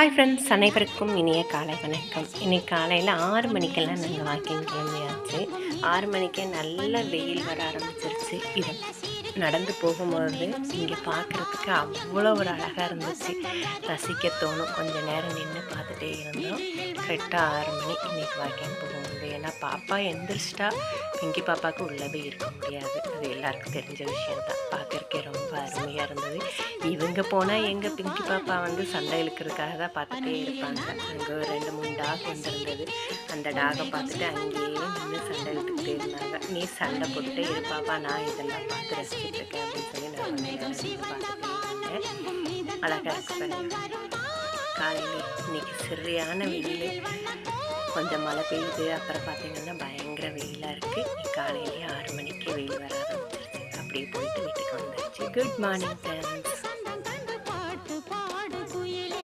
Hi friends, அனைவருக்கும் இனிய காலை வணக்கம். இன்றைக்கி காலையில் 6 மணிக்கெல்லாம் நாங்கள் வாக்கிங் கிளம்பியாச்சு. 6 மணிக்கே நல்ல வெயில் வர ஆரம்பிச்சிருச்சு. இது நடந்து போகும்போது இங்கே பார்க்குறதுக்கு அவ்வளோ ஒரு அழகாக இருந்துச்சு. ரசிக்க தோணும். கொஞ்சம் நேரம் நின்று பார்த்துட்டே இருந்தோம். கரெக்டாக 6 மணி இன்றைக்கி வாக்கிங் போகும்போது. ஏன்னா பாப்பா எந்திரிச்சிட்டா பிங்கி பாப்பாவுக்கு உள்ளவே இருக்க முடியாது. அது எல்லாருக்கும் தெரிஞ்ச விஷயந்தான். பார்க்குறக்கே ரொம்ப அருமையாக இருந்தது. இவங்க போனால் எங்கள் பிங்கி பாப்பா சண்டை இழுக்கிறதுக்காக தான் பார்த்துட்டே இருப்பாங்க. அங்கே ஒரு 2-3 டாக் வந்துருந்தது. அந்த டாகை பார்த்துட்டு அங்கேயே நின்று சண்டை இழுத்துக்கிட்டே இருந்தாங்க. நீ சண்டை போட்டுட்டே இருப்பாப்பா, நான் இதெல்லாம் பார்த்து ரசிச்சுட்டு இருக்கேன் அப்படின்னு சொல்லி நான் நின்று பார்த்துட்டே இருந்தேன். அழகாக இருக்கு. காலையில் இன்னைக்கு சரியான வெயில், கொஞ்சம் மழை பெய்யுது. அப்புறம் பார்த்திங்கன்னா பயங்கர வெயிலாக இருக்குது. காலையிலேயே 6 மணிக்கு வெயில் வர ஆரம்பிச்சிருச்சு. அப்படியே போயிட்டு வீட்டுக்கு வந்துருச்சு. Good morning friends.